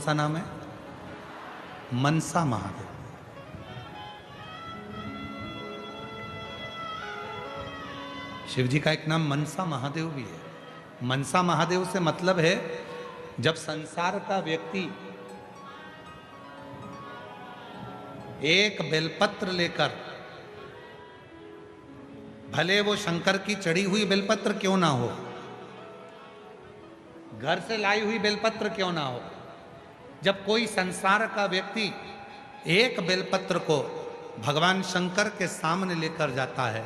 सा नाम है? मनसा महादेव। शिव जी का एक नाम मनसा महादेव भी है। मनसा महादेव से मतलब है जब संसार का व्यक्ति एक बेलपत्र लेकर, भले वो शंकर की चढ़ी हुई बेलपत्र क्यों ना हो, घर से लाई हुई बेलपत्र क्यों ना हो, जब कोई संसार का व्यक्ति एक बेलपत्र को भगवान शंकर के सामने लेकर जाता है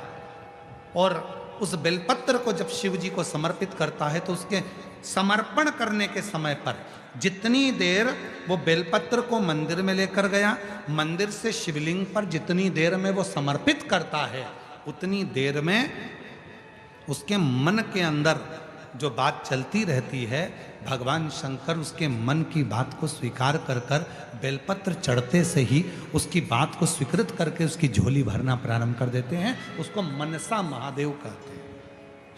और उस बेलपत्र को जब शिव जी को समर्पित करता है, तो उसके समर्पण करने के समय पर जितनी देर वो बेलपत्र को मंदिर में लेकर गया, मंदिर से शिवलिंग पर जितनी देर में वो समर्पित करता है, उतनी देर में उसके मन के अंदर जो बात चलती रहती है, भगवान शंकर उसके मन की बात को स्वीकार कर कर बेलपत्र चढ़ते से ही उसकी बात को स्वीकृत करके उसकी झोली भरना प्रारंभ कर देते हैं। उसको मनसा महादेव कहते हैं।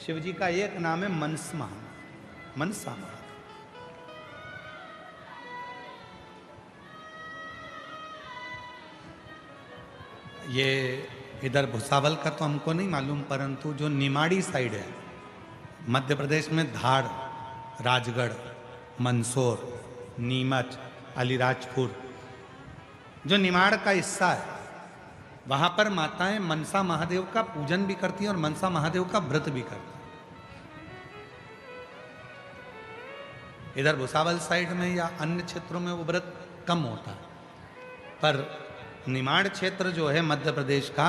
शिव जी का एक नाम है मनसा महादेव। ये इधर भुसावल का तो हमको नहीं मालूम, परंतु जो निमाड़ी साइड है मध्य प्रदेश में, धार, राजगढ़, मंदसौर, नीमच, अलीराजपुर, जो निमाड़ का हिस्सा है, वहाँ पर माताएं मनसा महादेव का पूजन भी करती हैं और मनसा महादेव का व्रत भी करती हैं। इधर भुसावल साइड में या अन्य क्षेत्रों में वो व्रत कम होता है, पर निमाड़ क्षेत्र जो है मध्य प्रदेश का,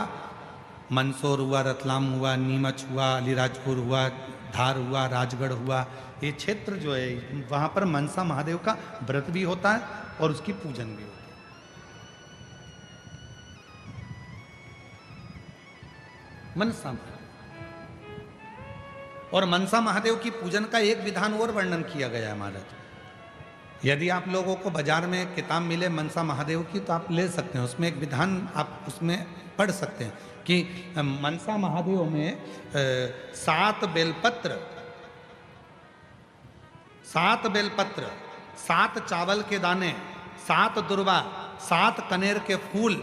मंदसौर हुआ, रतलाम हुआ, नीमच हुआ, अलीराजपुर हुआ, धार हुआ, राजगढ़ हुआ, ये क्षेत्र जो है वहाँ पर मनसा महादेव का व्रत भी होता है और उसकी पूजन भी होता है। मनसा महादेव और मनसा महादेव की पूजन का एक विधान और वर्णन किया गया है महाराज। यदि आप लोगों को बाजार में किताब मिले मनसा महादेव की तो आप ले सकते हैं, उसमें एक विधान आप उसमें पढ़ सकते हैं कि मनसा महादेव में 7 बेलपत्र, 7 चावल के दाने, 7 दुर्वा, 7 कनेर के फूल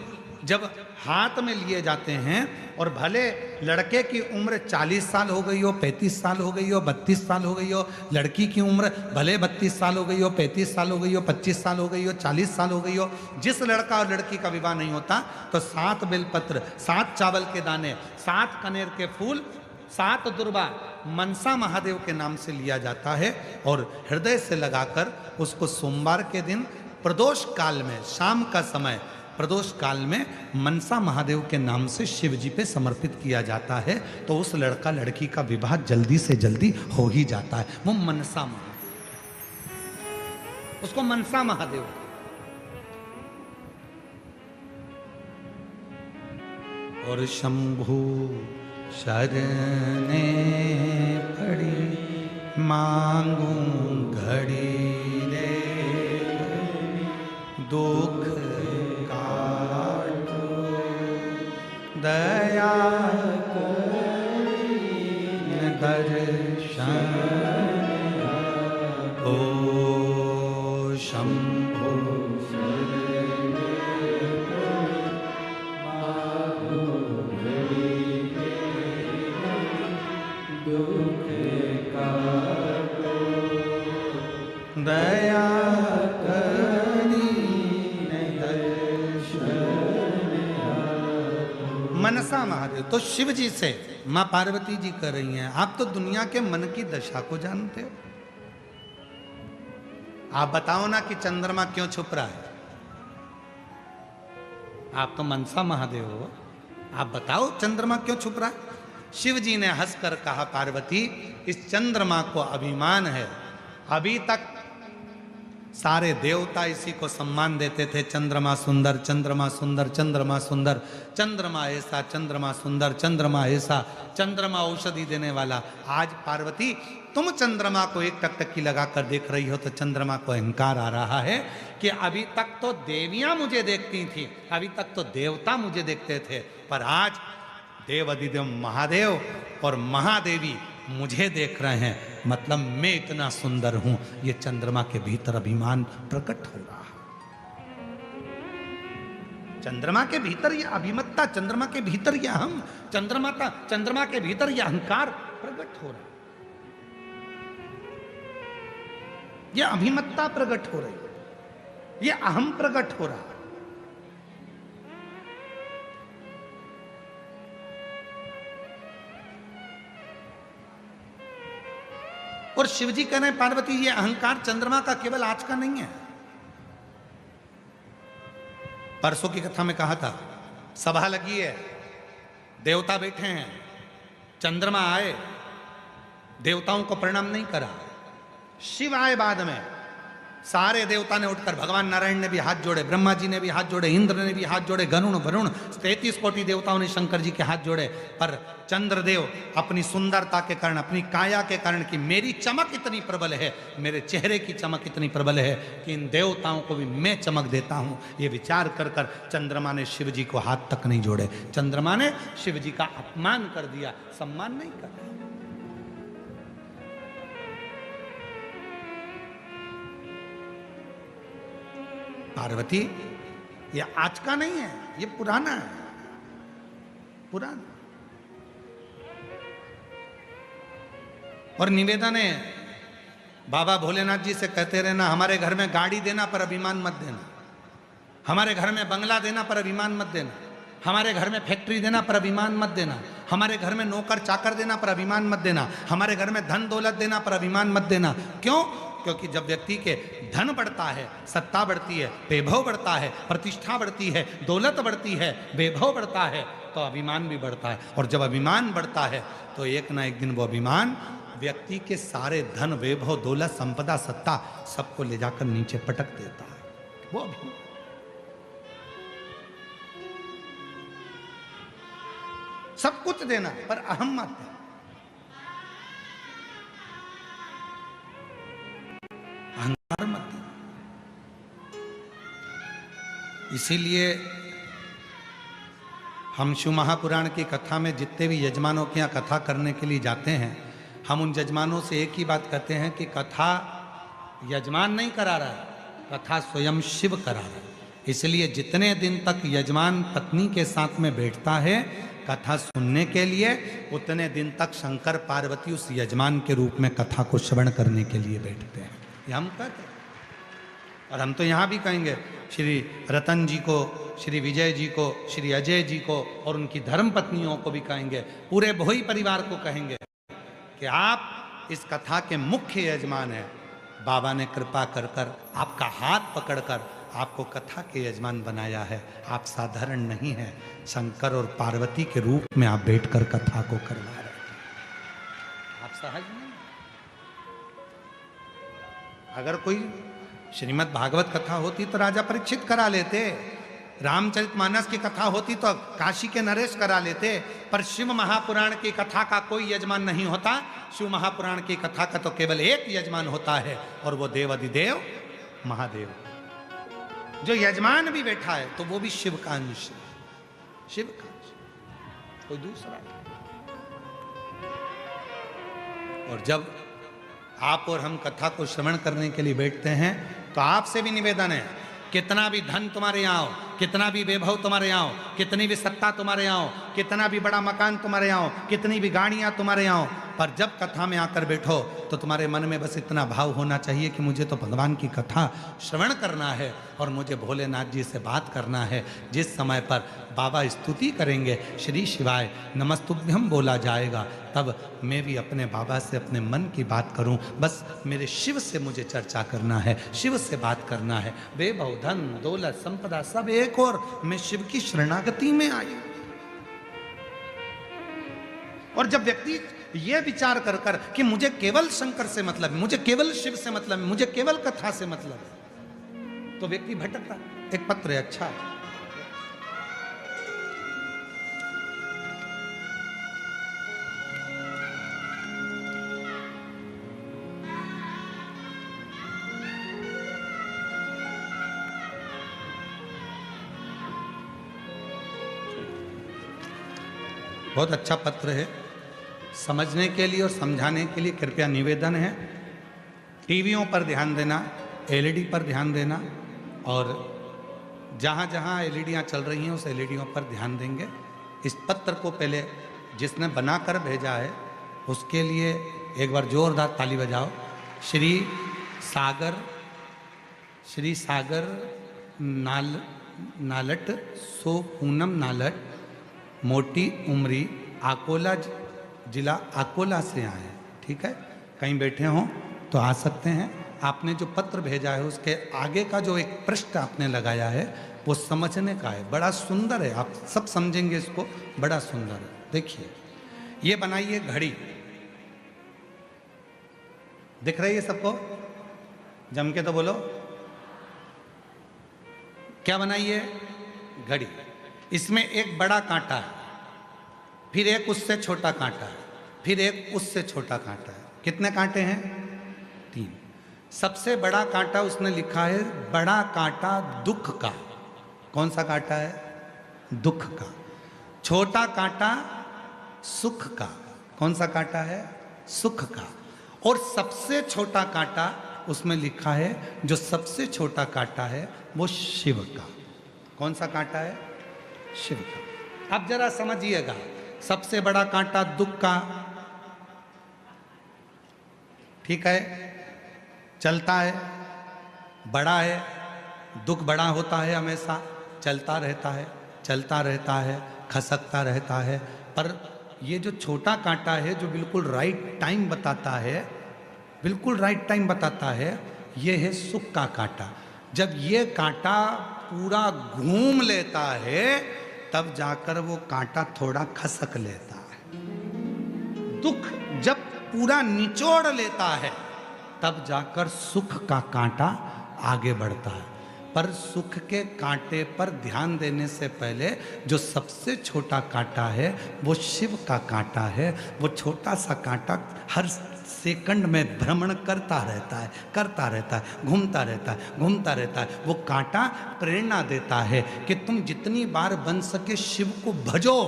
जब हाथ में लिए जाते हैं, और भले लड़के की उम्र 40 साल हो गई हो, 35 साल हो गई हो, 32 साल हो गई हो, लड़की की उम्र भले 32 साल हो गई हो, 35 साल हो गई हो, 25 साल हो गई हो, 40 साल हो गई हो, जिस लड़का और लड़की का विवाह नहीं होता, तो 7 बेलपत्र, 7 चावल के दाने, 7 कनेर के फूल, 7 दुर्वा मनसा महादेव के नाम से लिया जाता है और हृदय से लगाकर उसको सोमवार के दिन प्रदोष काल में, शाम का समय प्रदोष काल में मनसा महादेव के नाम से शिव जी पे समर्पित किया जाता है, तो उस लड़का लड़की का विवाह जल्दी से जल्दी हो ही जाता है। वो मनसा महादेव, उसको मनसा महादेव। और शंभु शरणे पड़ी मांगू घड़ी रे, दुख दया दर्शन ओ शंभो दया मनसा महादेव। तो शिव जी से मां पार्वती जी कर रही हैं, आप तो दुनिया के मन की दशा को जानते हो, आप बताओ ना कि चंद्रमा क्यों छुप रहा है। आप तो मनसा महादेव हो, आप बताओ चंद्रमा क्यों छुप रहा है। शिव जी ने हंसकर कहा, पार्वती इस चंद्रमा को अभिमान है, अभी तक सारे देवता इसी को सम्मान देते थे, चंद्रमा सुंदर, चंद्रमा सुंदर, चंद्रमा सुंदर, चंद्रमा ऐसा, चंद्रमा सुंदर, चंद्रमा ऐसा, चंद्रमा औषधि देने वाला। आज पार्वती तुम चंद्रमा को एक टकटकी लगाकर देख रही हो, तो चंद्रमा को अहंकार आ रहा है कि अभी तक तो देवियां मुझे देखती थी, अभी तक तो देवता मुझे देखते थे, पर आज देव अधिदेव महादेव और महादेवी मुझे देख रहे हैं, मतलब मैं इतना सुंदर हूं, ये चंद्रमा के भीतर अभिमान प्रकट हो रहा है। चंद्रमा के भीतर ये अभिमत्ता, चंद्रमा के भीतर ये अहम, चंद्रमा के भीतर ये अहंकार प्रकट हो रहा है। ये अभिमत्ता प्रकट हो रही है, ये अहम प्रकट हो रहा है। और शिवजी कह रहे हैं पार्वती ये अहंकार चंद्रमा का केवल आज का नहीं है। परसों की कथा में कहा था, सभा लगी है, देवता बैठे हैं, चंद्रमा आए, देवताओं को प्रणाम नहीं करा, शिव आए बाद में, सारे देवता ने उठकर, भगवान नारायण ने भी हाथ जोड़े, ब्रह्मा जी ने भी हाथ जोड़े, इंद्र ने भी हाथ जोड़े, गरुण वरुण 33 कोटि देवताओं ने शंकर जी के हाथ जोड़े। पर चंद्रदेव अपनी सुंदरता के कारण, अपनी काया के कारण, कि मेरी चमक इतनी प्रबल है, मेरे चेहरे की चमक इतनी प्रबल है कि इन देवताओं को भी मैं चमक देता हूं, ये विचार कर कर चंद्रमा ने शिव जी को हाथ तक नहीं जोड़े। चंद्रमा ने शिव जी का अपमान कर दिया, सम्मान नहीं कर दिया। पार्वती ये आज का नहीं है, ये पुराना है, पुराना। और निवेदन है, बाबा भोलेनाथ जी से कहते रहना, हमारे घर में गाड़ी देना पर अभिमान मत देना, हमारे घर में बंगला देना पर अभिमान मत देना, हमारे घर में फैक्ट्री देना पर अभिमान मत देना, हमारे घर में नौकर चाकर देना पर अभिमान मत देना, हमारे घर में धन दौलत देना पर अभिमान मत देना। क्यों? क्योंकि जब व्यक्ति के धन बढ़ता है, सत्ता बढ़ती है, वैभव बढ़ता है, प्रतिष्ठा बढ़ती है, दौलत बढ़ती है, वैभव बढ़ता है, तो अभिमान भी बढ़ता है। और जब अभिमान बढ़ता है तो एक ना एक दिन वो अभिमान व्यक्ति के सारे धन, वैभव, दौलत, संपदा, सत्ता सबको ले जाकर नीचे पटक देता है। वो अभिमान, सब कुछ देना पर अहम मत है। अहंकार मत है। इसीलिए हम शिव महापुराण की कथा में जितने भी यजमानों के यहाँ कथा करने के लिए जाते हैं, हम उन यजमानों से एक ही बात कहते हैं कि कथा यजमान नहीं करा रहा है, कथा स्वयं शिव करा रहा है। इसलिए जितने दिन तक यजमान पत्नी के साथ में बैठता है कथा सुनने के लिए, उतने दिन तक शंकर पार्वती उस यजमान के रूप में कथा को श्रवण करने के लिए बैठते हैं। ये हम कहते हैं। और हम तो यहाँ भी कहेंगे श्री रतन जी को, श्री विजय जी को, श्री अजय जी को और उनकी धर्म पत्नियों को भी कहेंगे, पूरे भोई परिवार को कहेंगे कि आप इस कथा के मुख्य यजमान हैं। बाबा ने कृपा कर कर आपका हाथ पकड़कर आपको कथा के यजमान बनाया है। आप साधारण नहीं हैं, शंकर और पार्वती के रूप में आप बैठकर कथा को करवा रहे हैं। आप सहज नहीं। अगर कोई श्रीमद् भागवत कथा होती तो राजा परीक्षित करा लेते, रामचरितमानस की कथा होती तो काशी के नरेश करा लेते, पर शिव महापुराण की कथा का कोई यजमान नहीं होता। शिव महापुराण की कथा का तो केवल एक यजमान होता है, और वो देवाधिदेव महादेव। जो यजमान भी बैठा है तो वो भी शिव का अंश, शिव का अंश, कोई दूसरा नहीं। और जब आप और हम कथा को श्रवण करने के लिए बैठते हैं तो आपसे भी निवेदन है, कितना भी धन तुम्हारे यहाँ हो, कितना भी वैभव तुम्हारे यहाँ हो, कितनी भी सत्ता तुम्हारे यहाँ हो, कितना भी बड़ा मकान तुम्हारे यहाँ हो, कितनी भी गाड़ियाँ तुम्हारे यहाँ हो, पर जब कथा में आकर बैठो तो तुम्हारे मन में बस इतना भाव होना चाहिए कि मुझे तो भगवान की कथा श्रवण करना है और मुझे भोलेनाथ जी से बात करना है। जिस समय पर बाबा स्तुति करेंगे, श्री शिवाय नमस्तुभ्यम बोला जाएगा, तब मैं भी अपने बाबा से अपने मन की बात करूं। बस मेरे शिव से मुझे चर्चा करना है, शिव से बात करना है। वैभव, धन, दौलत, संपदा सब एक और, मैं शिव की शरणागति में आई। और जब व्यक्ति ये विचार कर कर कि मुझे केवल शंकर से मतलब है, मुझे केवल शिव से मतलब है, मुझे केवल कथा से मतलब है, तो व्यक्ति भटकता। एक पत्र है, अच्छा है। बहुत अच्छा पत्र है। समझने के लिए और समझाने के लिए कृपया निवेदन है, टीवियों पर ध्यान देना, एलईडी पर ध्यान देना, और जहाँ जहाँ एलईडियाँ चल रही हैं उस एलईडियों पर ध्यान देंगे। इस पत्र को पहले जिसने बनाकर भेजा है उसके लिए एक बार जोरदार ताली बजाओ। श्री सागर नालट सो पूनम नालट, मोटी उमरी, अकोला जिला अकोला से आए हैं। ठीक है, कहीं बैठे हों तो आ सकते हैं। आपने जो पत्र भेजा है उसके आगे का जो एक पृष्ठ आपने लगाया है वो समझने का है, बड़ा सुंदर है, आप सब समझेंगे इसको, बड़ा सुंदर है। देखिए, ये बनाइए घड़ी, दिख रही है सबको? जम के तो बोलो, क्या बनाइए? घड़ी। इसमें एक बड़ा कांटा है, फिर एक उससे छोटा कांटा है, फिर एक उससे छोटा कांटा है। कितने कांटे हैं? 3। सबसे बड़ा कांटा उसने लिखा है बड़ा कांटा दुख का। कौन सा कांटा है? दुख का। छोटा कांटा सुख का। कौन सा कांटा है? सुख का। और सबसे छोटा कांटा उसमें लिखा है, जो सबसे छोटा कांटा है वो शिव का। कौन सा कांटा है? शिव का। अब जरा समझिएगा, सबसे बड़ा कांटा दुख का, ठीक है, चलता है, बड़ा है, दुख बड़ा होता है हमेशा, चलता रहता है, चलता रहता है, खसकता रहता है। पर ये जो छोटा कांटा है जो बिल्कुल राइट टाइम बताता है, बिल्कुल राइट टाइम बताता है, ये है सुख का कांटा। जब ये कांटा पूरा घूम लेता है तब जाकर वो कांटा थोड़ा खसक लेता है। दुख जब पूरा निचोड़ लेता है तब जाकर सुख का कांटा आगे बढ़ता है। पर सुख के कांटे पर ध्यान देने से पहले जो सबसे छोटा कांटा है वो शिव का कांटा है। वो छोटा सा कांटा हर सेकंड में भ्रमण करता रहता है, करता रहता है, घूमता रहता है, घूमता रहता है। वो कांटा प्रेरणा देता है कि तुम जितनी बार बन सके शिव को भजो,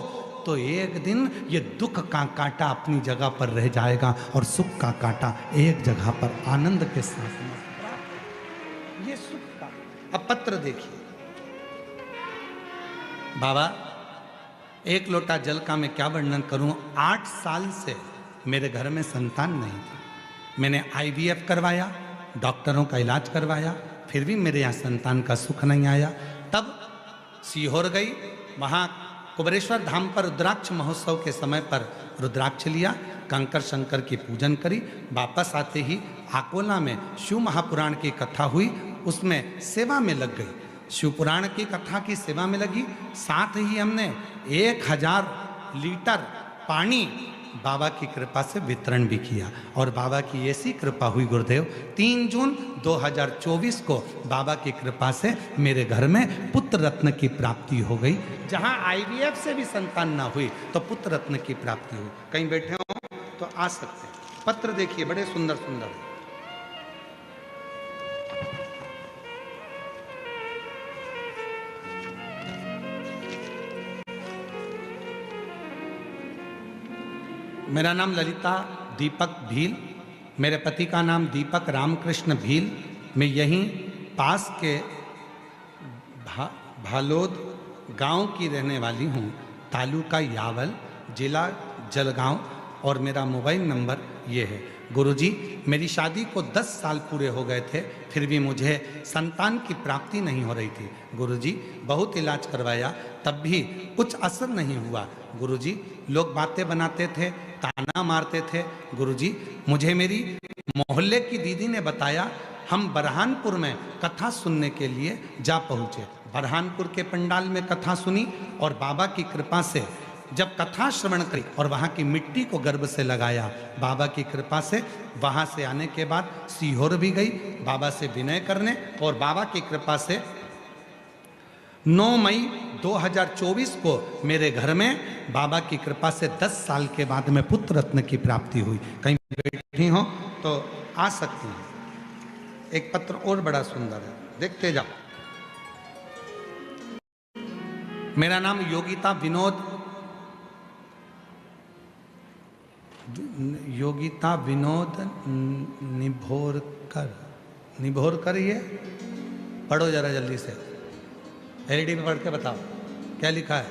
तो एक दिन ये दुख का कांटा अपनी जगह पर रह जाएगा और सुख का कांटा एक जगह पर आनंद के साथ में। ये सुख का। अब पत्र देखिए, बाबा एक लोटा जल का मैं क्या वर्णन करूं। 8 साल से मेरे घर में संतान नहीं था। मैंने आईवीएफ करवाया, डॉक्टरों का इलाज करवाया, फिर भी मेरे यहाँ संतान का सुख नहीं आया। तब सीहोर गई, वहाँ कुबेरेश्वर धाम पर रुद्राक्ष महोत्सव के समय पर रुद्राक्ष लिया, कंकर शंकर की पूजन करी। वापस आते ही अकोला में शिव महापुराण की कथा हुई, उसमें सेवा में लग गई। शिव पुराण की कथा की सेवा में लगी। साथ ही हमने 1000 लीटर पानी बाबा की कृपा से वितरण भी किया। और बाबा की ऐसी कृपा हुई गुरुदेव, 3 जून 2024 को बाबा की कृपा से मेरे घर में पुत्र रत्न की प्राप्ति हो गई। जहां आईवीएफ से भी संतान ना हुई तो पुत्र रत्न की प्राप्ति हुई। कहीं बैठे हो तो आ सकते हैं। पत्र देखिए, बड़े सुंदर सुंदर है। मेरा नाम ललिता दीपक भील, मेरे पति का नाम दीपक रामकृष्ण भील। मैं यहीं पास के भालोद गांव की रहने वाली हूं, तालुका यावल, जिला जलगांव, और मेरा मोबाइल नंबर ये है। गुरुजी, मेरी शादी को 10 साल पूरे हो गए थे, फिर भी मुझे संतान की प्राप्ति नहीं हो रही थी। गुरुजी, बहुत इलाज करवाया तब भी कुछ असर नहीं हुआ। गुरुजी, लोग बातें बनाते थे, ताना मारते थे। गुरुजी, मुझे मेरी मोहल्ले की दीदी ने बताया, हम बरहानपुर में कथा सुनने के लिए जा पहुँचे। बरहानपुर के पंडाल में कथा सुनी और बाबा की कृपा से जब कथा श्रवण करी और वहाँ की मिट्टी को गर्भ से लगाया, बाबा की कृपा से वहाँ से आने के बाद सीहोर भी गई बाबा से विनय करने, और बाबा की कृपा से 9 मई 2024 को मेरे घर में बाबा की कृपा से 10 साल के बाद में पुत्र रत्न की प्राप्ति हुई। कहीं बैठी हो तो आ सकती हैं। एक पत्र और बड़ा सुंदर है, देखते जाओ। मेरा नाम योगिता विनोद योगिता विनोद निभोरकर ये पढ़ो जरा जल्दी से, एलईडी पे पढ़ के बताओ क्या लिखा है।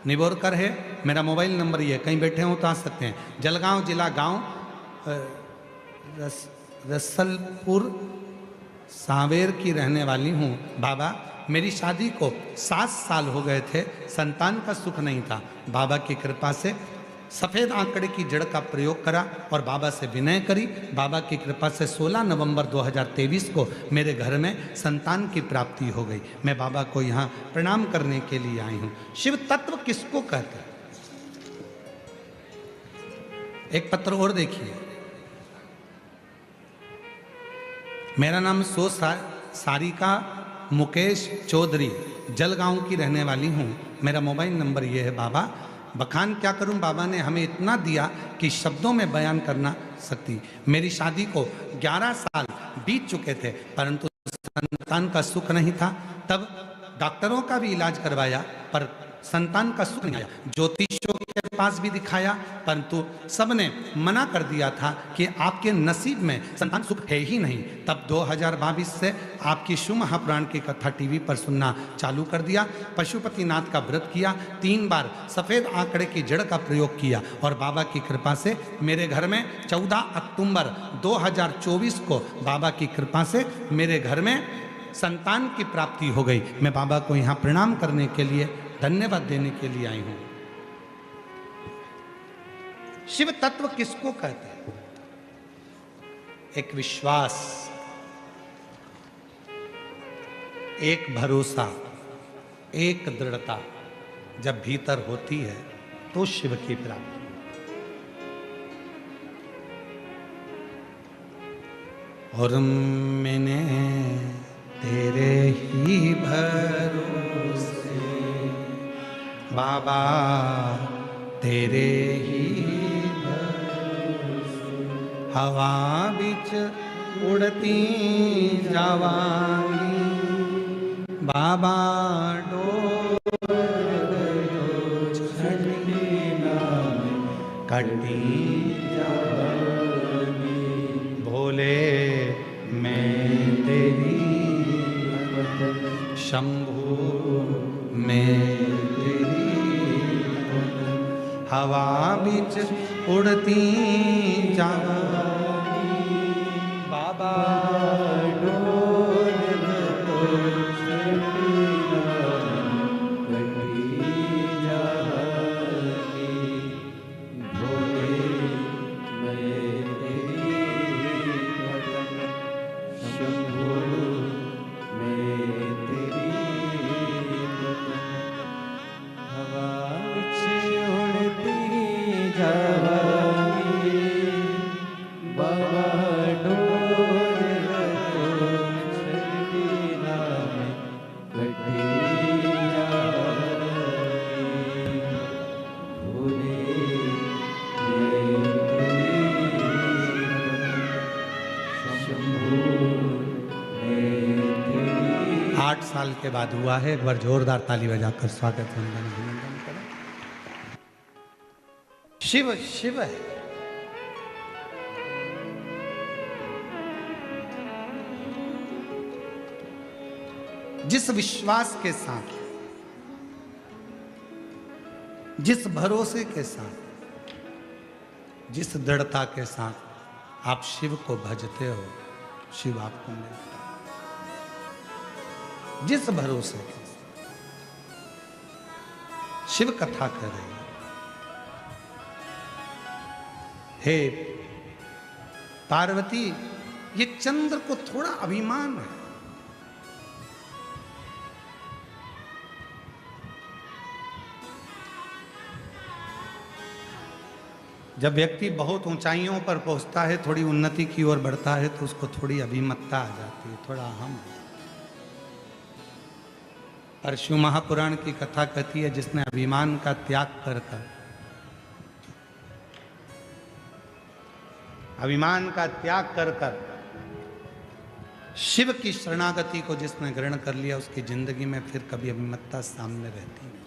निभोरकर है। मेरा मोबाइल नंबर ये, कहीं बैठे हो तो आ सकते हैं। जलगांव जिला गांव रसलपुर सांवेर की रहने वाली हूँ। बाबा मेरी शादी को 7 साल हो गए थे, संतान का सुख नहीं था। बाबा की कृपा से सफ़ेद आंकड़े की जड़ का प्रयोग करा और बाबा से विनय करी। बाबा की कृपा से 16 नवंबर 2023 को मेरे घर में संतान की प्राप्ति हो गई। मैं बाबा को यहाँ प्रणाम करने के लिए आई हूँ। शिव तत्व किसको कहते हैं? एक पत्र और देखिए। मेरा नाम सारिका मुकेश चौधरी, जलगांव की रहने वाली हूँ। मेरा मोबाइल नंबर ये है। बाबा बखान क्या करूं, बाबा ने हमें इतना दिया कि शब्दों में बयान करना सकती। मेरी शादी को 11 साल बीत चुके थे, परंतु संतान का सुख नहीं था। तब डॉक्टरों का भी इलाज करवाया पर संतान का सुख नहीं आया। ज्योतिषियों के पास भी दिखाया, परंतु सबने मना कर दिया था कि आपके नसीब में संतान सुख है ही नहीं। तब 2022 से आपकी शिव महापुराण की कथा टीवी पर सुनना चालू कर दिया। पशुपतिनाथ का व्रत किया, 3 बार सफ़ेद आंकड़े की जड़ का प्रयोग किया और बाबा की कृपा से मेरे घर में 14 अक्टूबर 2024 को बाबा की कृपा से मेरे घर में संतान की प्राप्ति हो गई। मैं बाबा को यहाँ प्रणाम करने के लिए, धन्यवाद देने के लिए आई हूं। शिव तत्व किसको कहते हैं? एक विश्वास, एक भरोसा, एक दृढ़ता जब भीतर होती है तो शिव की प्राप्ति। और मैंने तेरे ही भरोसे बाबा, तेरे ही हवा बिच उड़ती जावांगी। बाबा डोर कटी जावांगी। भोले मैं तेरी शंभू में हवा बिच उड़ती जावांगी। बाबा डोर भोले मैं तेरी शंभू में तेरी हवा बिच जावांगी। बाबा डोर छड़ी नाम कटी जावांगी। भोले शंभू में तेरी। 8 साल के बाद हुआ है। एक बार जोरदार ताली बजाकर स्वागत अभिनंदन करें। शिव शिव है। जिस विश्वास के साथ, जिस भरोसे के साथ, जिस दृढ़ता के साथ आप शिव को भजते हो, शिव आपको मिलता है। जिस भरोसे के साथ शिव कथा कर रही है। हे पार्वती, ये चंद्र को थोड़ा अभिमान है। जब व्यक्ति बहुत ऊंचाइयों पर पहुंचता है, थोड़ी उन्नति की ओर बढ़ता है, तो उसको थोड़ी अभिमतता आ जाती है, थोड़ा अहम। पर शिव महापुराण की कथा कहती है, जिसने अभिमान का त्याग कर अभिमान का त्याग कर शिव की शरणागति को जिसने ग्रहण कर लिया, उसकी जिंदगी में फिर कभी अभिमतता सामने रहती नहीं,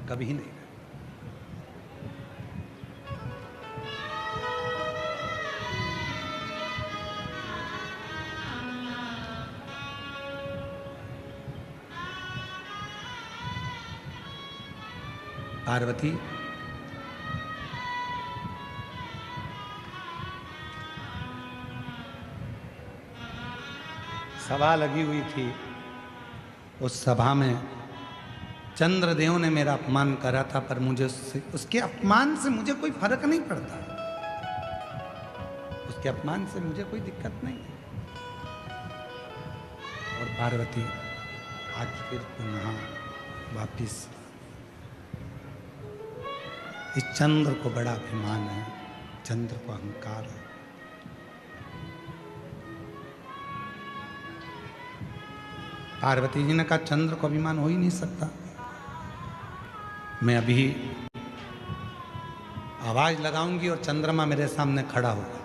कभी नहीं। पार्वती, सभा लगी हुई थी, उस सभा में चंद्रदेव ने मेरा अपमान करा था, पर मुझे उसके अपमान से मुझे कोई फर्क नहीं पड़ता, उसके अपमान से मुझे कोई दिक्कत नहीं है। और पार्वती आज फिर पुनः वापिस, इस चंद्र को बड़ा अभिमान है, चंद्र को अहंकार है। पार्वती जी ने कहा चंद्र को अभिमान हो ही नहीं सकता। मैं अभी आवाज लगाऊंगी और चंद्रमा मेरे सामने खड़ा होगा।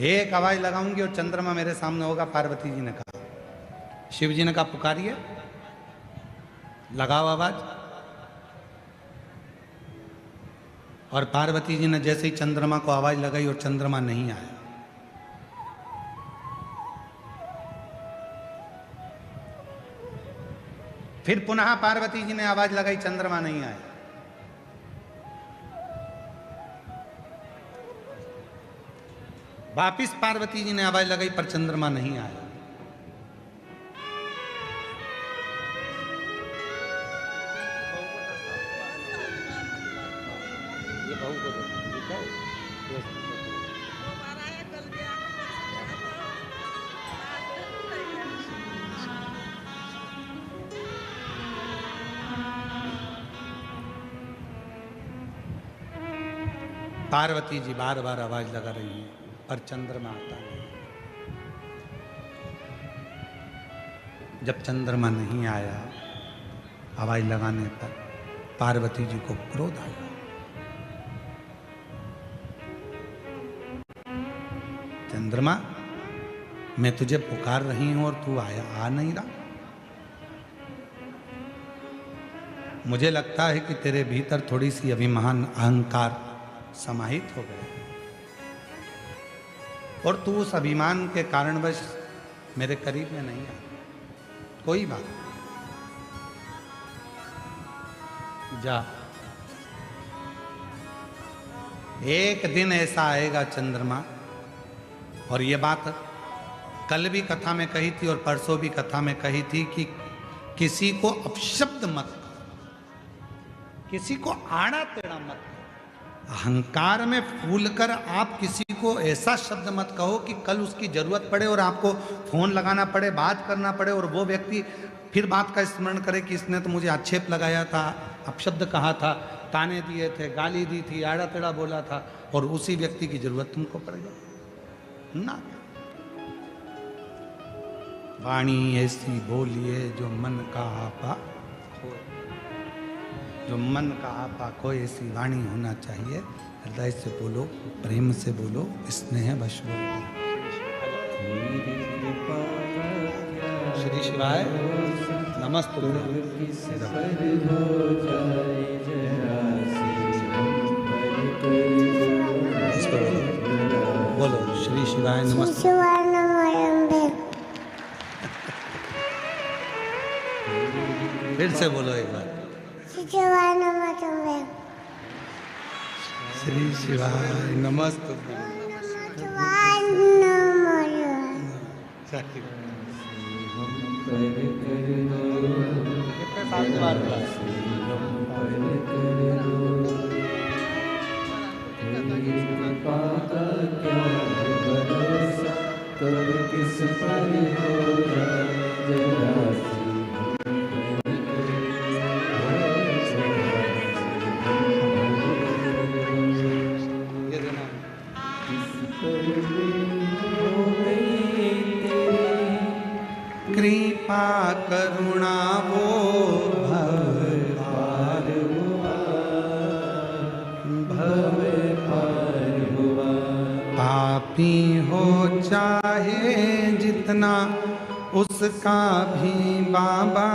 एक आवाज लगाऊंगी और चंद्रमा मेरे सामने होगा। पार्वती जी ने कहा, शिव जी ने कहा पुकारिए, लगाओ आवाज। और पार्वती जी ने जैसे ही चंद्रमा को आवाज लगाई और चंद्रमा नहीं आया। फिर पुनः पार्वती जी ने आवाज लगाई, चंद्रमा नहीं आया। वापिस पार्वती जी ने आवाज लगाई पर चंद्रमा नहीं आया। ये बहू को दो, ठीक है? पार्वती जी बार बार आवाज लगा रही हैं पर चंद्रमा आता नहीं। जब चंद्रमा नहीं आया आवाज लगाने पर पार्वती जी को क्रोध आया। चंद्रमा, मैं तुझे पुकार रही हूं और तू आ नहीं रहा। मुझे लगता है कि तेरे भीतर थोड़ी सी अभिमान अहंकार समाहित हो गए और तू उस अभिमान के कारणवश मेरे करीब में नहीं आ। कोई बात जा, एक दिन ऐसा आएगा चंद्रमा, और ये बात कल भी कथा में कही थी और परसों भी कथा में कही थी कि किसी को अपशब्द मत, किसी को आड़ा टेढ़ा मत। अहंकार में फूलकर आप किसी को ऐसा शब्द मत कहो कि कल उसकी जरूरत पड़े और आपको फोन लगाना पड़े, बात करना पड़े और वो व्यक्ति फिर बात का स्मरण करे कि इसने तो मुझे आक्षेप लगाया था, अपशब्द कहा था, ताने दिए थे, गाली दी थी, आड़ा टेढ़ा बोला था, और उसी व्यक्ति की जरूरत तुमको पड़ेगा ना। वाणी ऐसी बोलिए जो मन का आपा हो, जो मन का आपा कोई, ऐसी वाणी होना चाहिए। हृदय से बोलो, प्रेम से बोलो, स्नेह वश बोलो। श्री शिवाय नमस्ते। बोलो श्री शिवाय नमस्ते। फिर से बोलो एक बार, श्री शिवाय नमस्ते। किस पर हो जाए कृपा करुणा वो भव पार हुआ, भव पार हुआ। पापी हो चाहे जितना उसका भी बाबा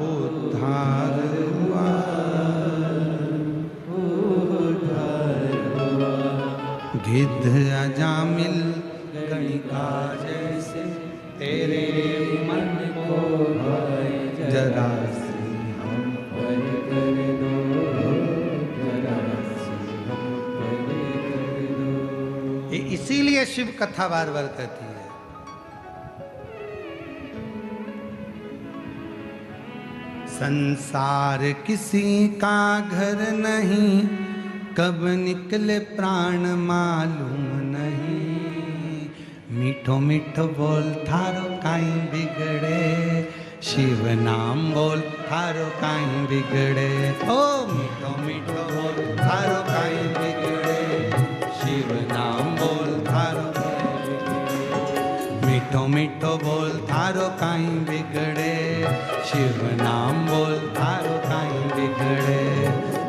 उद्धार हुआ, उद्धार हुआ। गिद्ध अजामिल गणिका जैसे तेरे मन को भाई जरा इसीलिए शिव कथा बार बार कहती है। संसार किसी का घर नहीं, कब निकले प्राण मालूम नहीं। मीठो मीठो बोल थारो काई बिगड़े, शिव नाम बोल थारो काई बिगड़े। ओ मीठो मीठो बोल थारो काई बिगड़े, शिव नाम बोल थारो काई बिगड़े। मीठो मीठो बोल थारो काई बिगड़े, शिव नाम बोल थारो काई बिगड़े।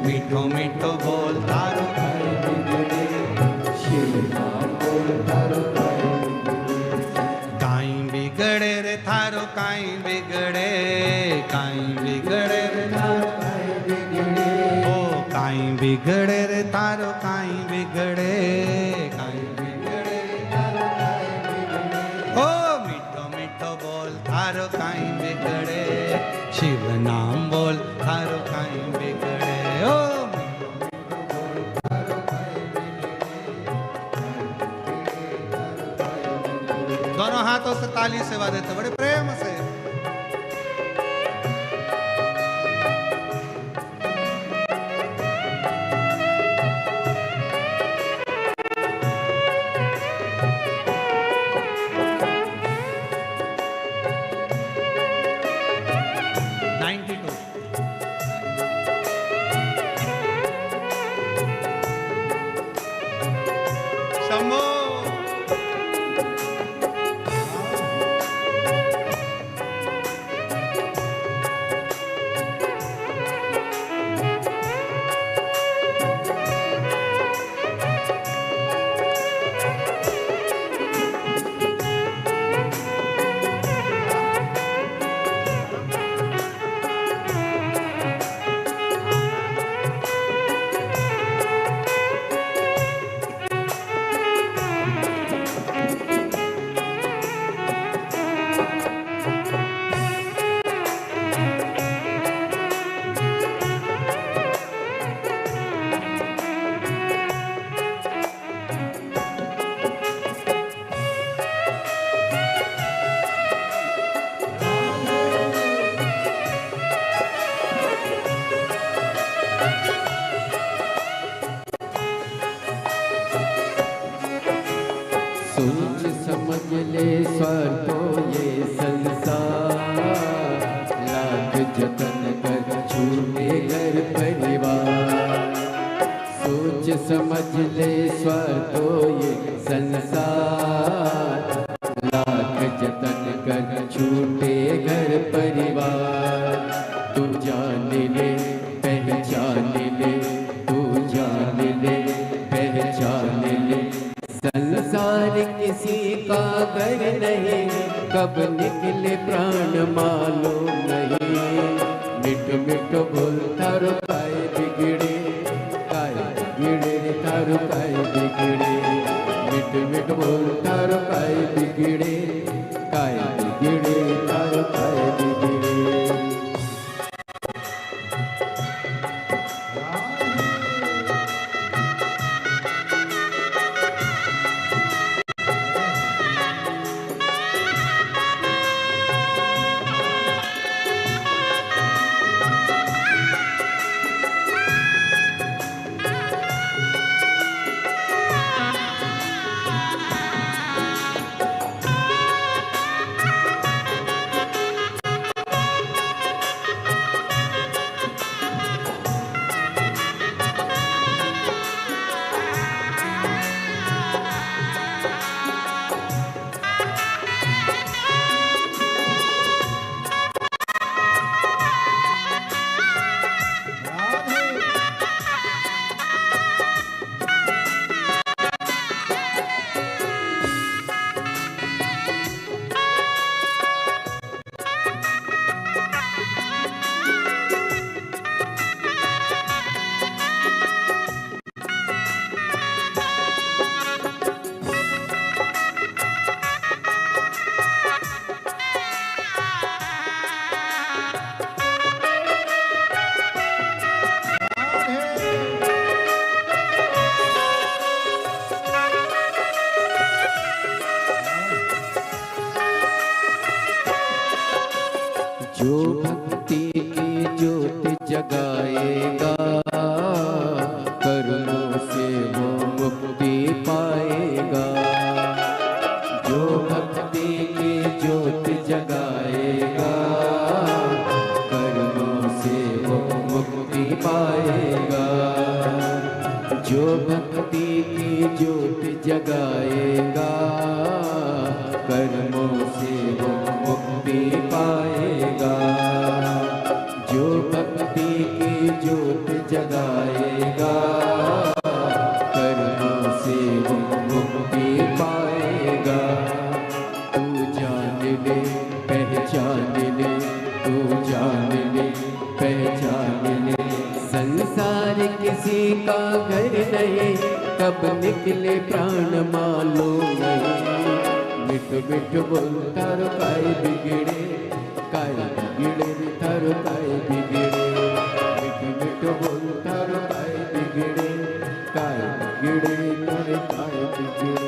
मीठो मीठो बोल थारो काई बिगड़े, शिव नाम बोल थारो काई बिगड़े। काई बिगड़े रे थारो काई बिगड़े, काई बिगड़े रे थारो काई बिगड़े। ओ काई बिगड़े रे थारो काई बिगड़े, काई बिगड़े रे थारो काई बिगड़े। ओ मीठो मीठो बोल थारो काई बिगड़े, शिव नाम बोल थारो काई बिगड़े। ओ दोनों हाथों से ताली सेवा देते बड़े प्रेम से। सोच समझ ले स्वार्थो ये संसार, लाख जतन कर छूटे घर परिवार। सोच समझ ले स्वार्थो ये संसार, लाख जतन कर छूटे घर परिवार। तू जान ले पहचान ले, तू जान ले पहचान ले, संसार किसी का घर नहीं, कब निकले प्राण मालूम नहीं। मिठ मिठ बोल थारो काई बिगड़े, काई बिगड़े थारो काई बिगड़े। मिठ मिठ बोल थारो काई बिगड़े, काई बिगड़े थारो काई बिगड़े। जगाएगा, कर्मों से वो मुक्ति पाएगा। जो भक्ति की ज्योत जगाएगा, कर्मों से वो मुक्ति पाएगा। तू जान ले पहचान ले, तू जान ले पहचान ले। संसार किसी का घर नहीं, कब निकले प्राण मालूम नहीं। मिठ मिठ बोल थारो काय बिगड़े, काय बिगड़े थारो काय बिगड़े। मिठ मिठ बोल थारो काय बिगड़े, काय बिगड़े थारो काय बिगड़े।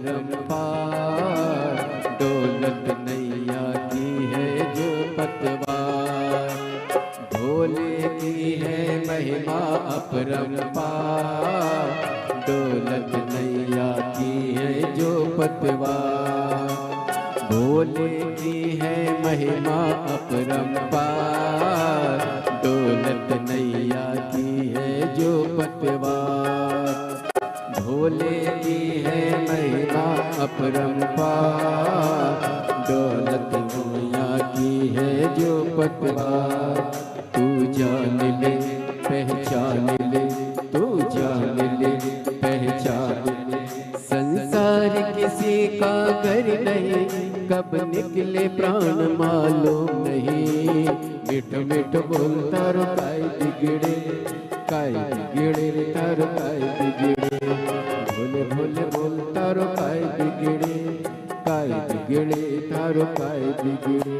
अपरंपार, दौलत नैया की है जो पतवार। भोले की है महिमा अपरंपार, दौलत नैया की है जो पतवार। भोले की है महिमा अपरंपार, दौलत नैया की है जो पतवार। भोले की है महिमा अपरंपार, दौलत नैया की है जो पतवार। तू जान ले पहचान ले, तू जान ले पहचान ले। संसार किसी का घर नहीं, कब निकले प्राण मालूम नहीं। मिठ मिठ बोलता रो काय बिगड़े, काय बिगड़े तारो काय बिगड़े। भोले भोले बोलता रो काय बिगड़े, काय बिगड़े तारो काय बिगड़े।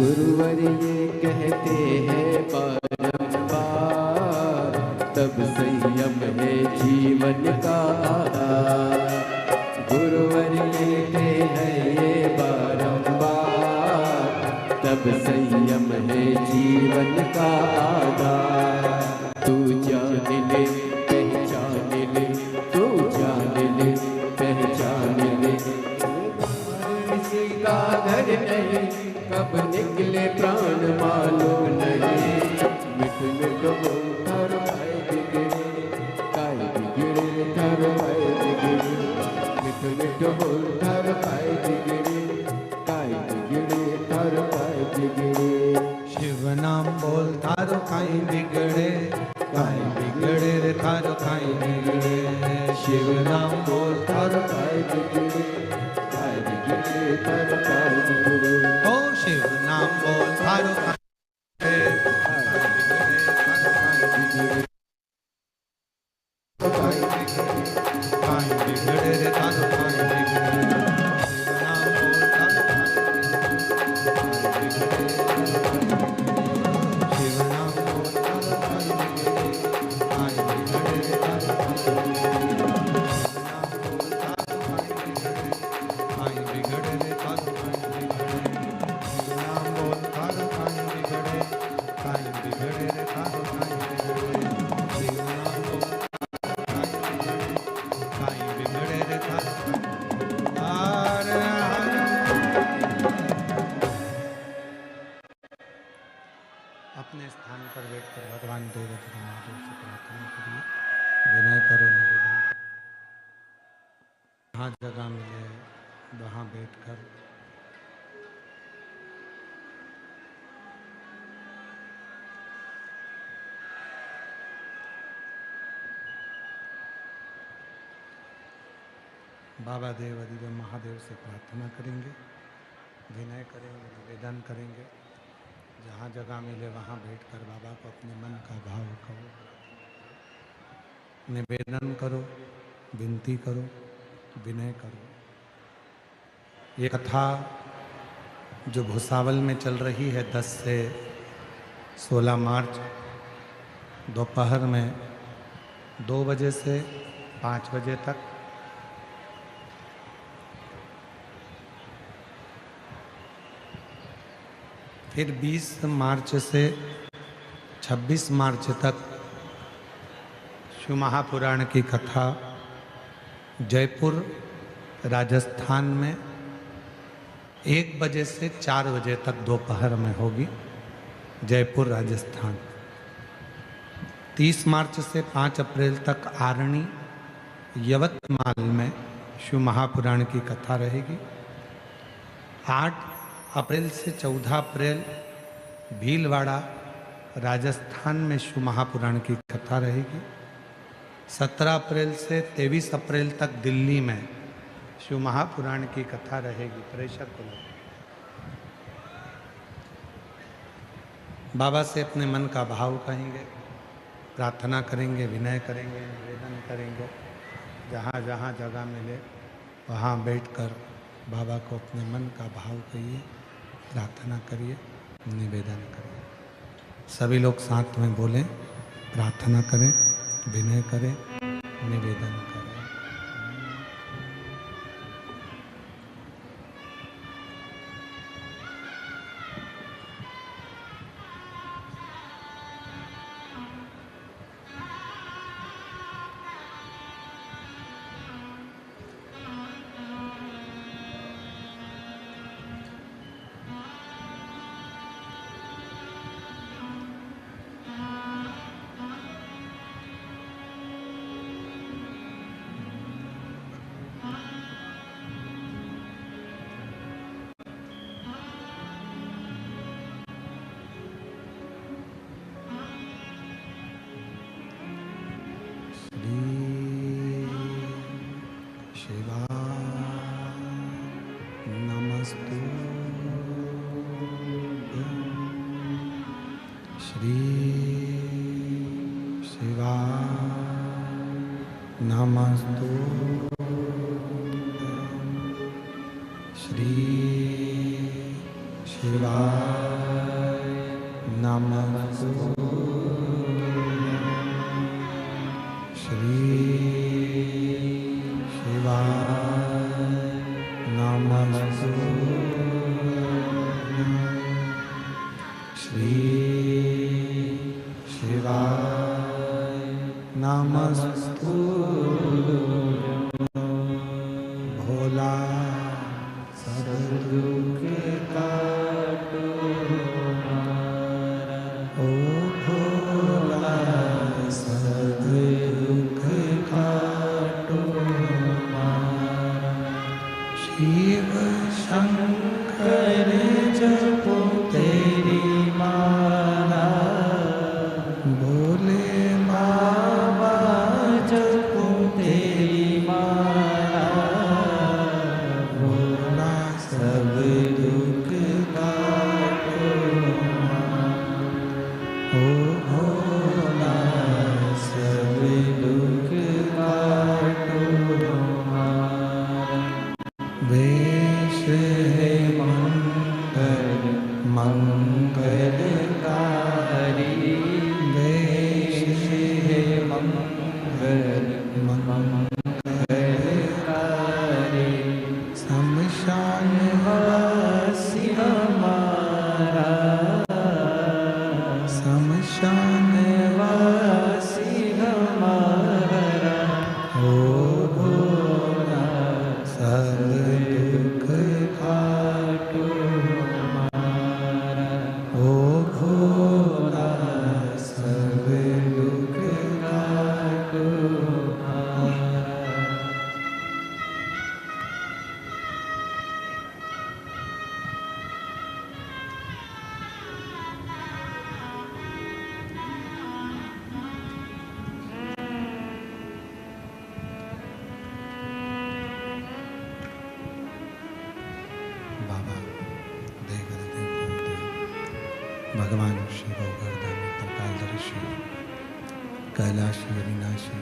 गुरुवर ये कहते हैं बारंबार, तब संयम है जीवन का आधार। गुरुवर कहते हैं ये बारंबार, तब संयम है जीवन का आधार। तू जान ले पहचान ले, तू जान ले पहचान ले, किसी का घर नहीं, कब निकले प्राण मालूम नहीं। मिठ मिठ बोलकर भाई बिगड़े, काय बिगड़े कर भाई बिगड़े। मिठ मिठ बोलकर भाई बिगड़े, काय बिगड़े कर भाई बिगड़े। शिव नाम बोल थारो काई बिगड़े, काई बिगड़े रे थारो काई बिगड़े। शिव नाम बोल थारो काय बिगड़े, काय बिगड़े कर भाई बिगड़े। ओ शिव नाम बोल थारो काई बिगड़े, काई बिगड़े रे थारो काई बिगड़े। शिव नाम बोल थारो काई बिगड़े, शिव नाम बोल थारो काई बिगड़े, काई बिगड़े रे थारो काई बिगड़े। काई बिगड़े रे थारो काई बिगड़े। शिव नाम बोल थारो काई बिगड़े, काई बिगड़े रे थारो काई बिगड़े। शिव नाम बोल काई बिगड़े रे थारो हर हर। अपने स्थान पर बैठकर भगवान देवता महादेव से प्रार्थना करिए, विनय करो, निवेदन। जहाँ जगह मिले वहाँ बैठकर बाबा देव अधिदेव महादेव से प्रार्थना करेंगे, विनय करेंगे, निवेदन करेंगे। जहाँ जगह मिले वहाँ बैठकर बाबा को अपने मन का भाव कहो, निवेदन करो, विनती करो, विनय करो। ये कथा जो भुसावल में चल रही है 10 से 16 मार्च दोपहर में 2 बजे से 5 बजे तक, फिर 20 मार्च से 26 मार्च तक शिव महापुराण की कथा जयपुर राजस्थान में 1 बजे से 4 बजे तक दोपहर में होगी, जयपुर राजस्थान। 30 मार्च से 5 अप्रैल तक आरणी यवतमाल में शिव महापुराण की कथा रहेगी। 8 अप्रैल से 14 अप्रैल भीलवाड़ा राजस्थान में शिव महापुराण की कथा रहेगी। 17 अप्रैल से 23 अप्रैल तक दिल्ली में शिव महापुराण की कथा रहेगी। प्रेषक को बाबा से अपने मन का भाव कहेंगे, प्रार्थना करेंगे, विनय करेंगे, निवेदन करेंगे। जहाँ जहाँ जगह मिले वहाँ बैठकर बाबा को अपने मन का भाव कहिए, प्रार्थना करिए, निवेदन करिए। सभी लोग साथ में बोलें, प्रार्थना करें, विनय करें, निवेदन करें। श्री शिवाय नमस्तुभ्यं। श्री शिवाय नमस्तुभ्यं। श्री शिवाय नमस्तु श्री शिवाय नमस्तु भोला सब दुख काटो ओ भोला सब दुख काटो शिव शंकर जपो तेरी माला भोले बाबा जपो तेरी माला भोला सब दुख काटो ओ भोला सब दुख काटो वेश है मंगलकारी वेश है मंगलकारी शमशान वासी हमारा शमशान वासी हमारा ओ भोला सब दुख काटो हमारा ओ भोला सब दुख काटो हमारा। बाबा भगवान शिव गोवर्धन त्रिकालदर्शी कैलाशी अविनाशी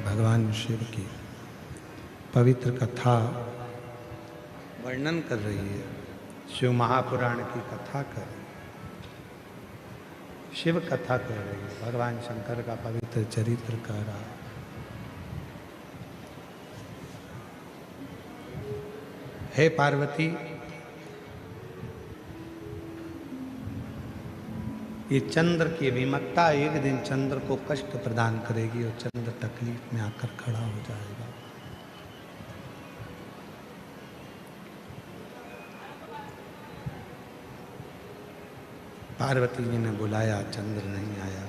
भगवान शिव की पवित्र कथा वर्णन कर रही है। शिव महापुराण की कथा कर रही है, शिव कथा कर रही है, भगवान शंकर का पवित्र चरित्र कह रहा है। हे पार्वती, ये चंद्र की विमत्ता एक दिन चंद्र को कष्ट प्रदान करेगी और चंद्र तकलीफ में आकर खड़ा हो जाएगा। पार्वती जी ने बुलाया, चंद्र नहीं आया।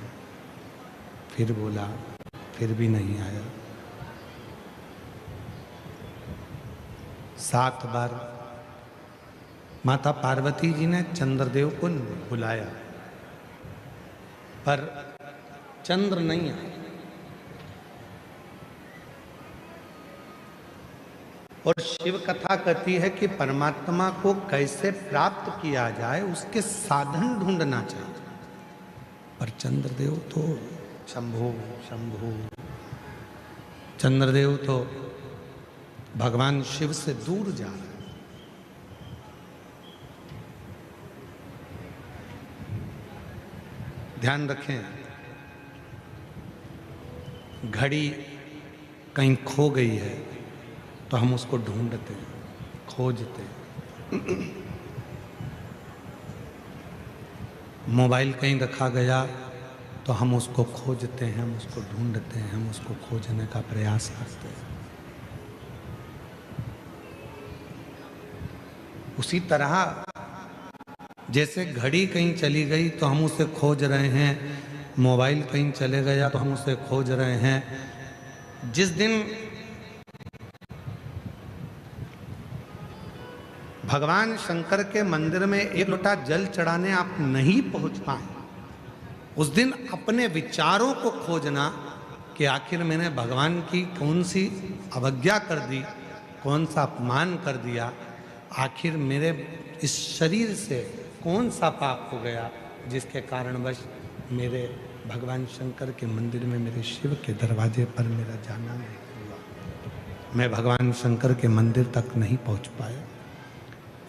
फिर बोला, फिर भी नहीं आया। 7 बार माता पार्वती जी ने चंद्रदेव को बुलाया, पर चंद्र नहीं आया। और शिव कथा कहती है कि परमात्मा को कैसे प्राप्त किया जाए उसके साधन ढूंढना चाहिए। पर चंद्रदेव तो शंभो शंभो, चंद्रदेव तो भगवान शिव से दूर जा रहे हैं। ध्यान रखें, घड़ी कहीं खो गई है तो हम उसको ढूंढते हैं, खोजते हैं। मोबाइल कहीं रखा गया तो हम उसको खोजते हैं, हम उसको ढूंढते हैं, हम उसको खोजने का प्रयास करते हैं। उसी तरह जैसे घड़ी कहीं चली गई तो हम उसे खोज रहे हैं, मोबाइल कहीं चले गया तो हम उसे खोज रहे हैं। जिस दिन भगवान शंकर के मंदिर में 1 लोटा जल चढ़ाने आप नहीं पहुंच पाए, उस दिन अपने विचारों को खोजना कि आखिर मैंने भगवान की कौन सी अवज्ञा कर दी, कौन सा अपमान कर दिया, आखिर मेरे इस शरीर से कौन सा पाप हो गया जिसके कारणवश मेरे भगवान शंकर के मंदिर में, मेरे शिव के दरवाजे पर मेरा जाना नहीं हुआ। मैं भगवान शंकर के मंदिर तक नहीं पहुंच पाया,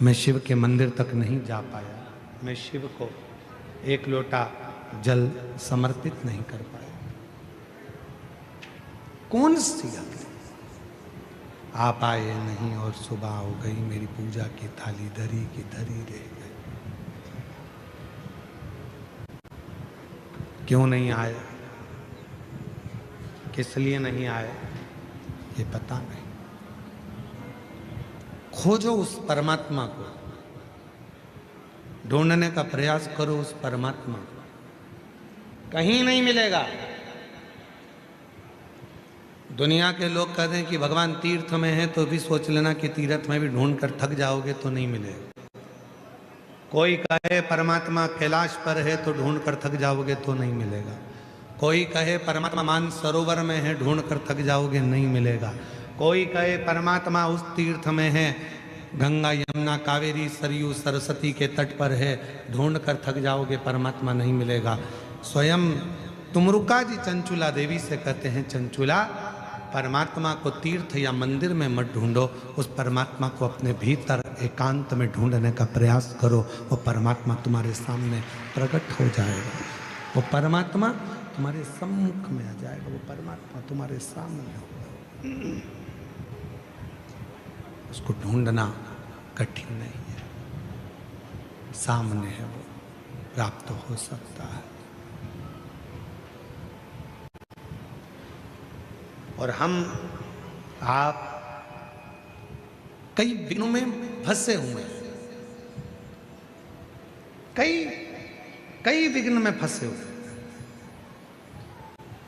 मैं शिव के मंदिर तक नहीं जा पाया, मैं शिव को 1 लोटा जल समर्पित नहीं कर पाया। कौन सी अग्नि? आप आए नहीं और सुबह हो गई, मेरी पूजा की थाली धरी की धरी रह गई। क्यों नहीं आए, किस लिए नहीं आए, ये पता नहीं। खोजो उस परमात्मा को, ढूंढने का प्रयास करो उस परमात्मा को, कहीं नहीं मिलेगा। दुनिया के लोग कहते हैं कि भगवान तीर्थ में है, तो भी सोच लेना कि तीर्थ में भी ढूंढ कर थक जाओगे तो नहीं मिलेगा। कोई कहे परमात्मा कैलाश पर है, तो ढूंढ कर थक जाओगे तो नहीं मिलेगा। कोई कहे परमात्मा मानसरोवर में है, ढूंढ कर थक जाओगे नहीं मिलेगा। कोई कहे परमात्मा उस तीर्थ में है, गंगा यमुना कावेरी सरयू सरस्वती के तट पर है, ढूंढ कर थक जाओगे परमात्मा नहीं मिलेगा। स्वयं तुमरुका जी चंचुला देवी से कहते हैं, चंचुला परमात्मा को तीर्थ या मंदिर में मत ढूंढो, उस परमात्मा को अपने भीतर एकांत में ढूंढने का प्रयास करो। वो परमात्मा तुम्हारे सामने प्रकट हो जाएगा, वो परमात्मा तुम्हारे सम्मुख में आ जाएगा, वो परमात्मा तुम्हारे सामने होगा। उसको ढूंढना कठिन नहीं है, सामने है, वो प्राप्त हो सकता है। और हम आप कई विघ्नों में फंसे हुए हैं, कई विघ्न में फंसे हुए।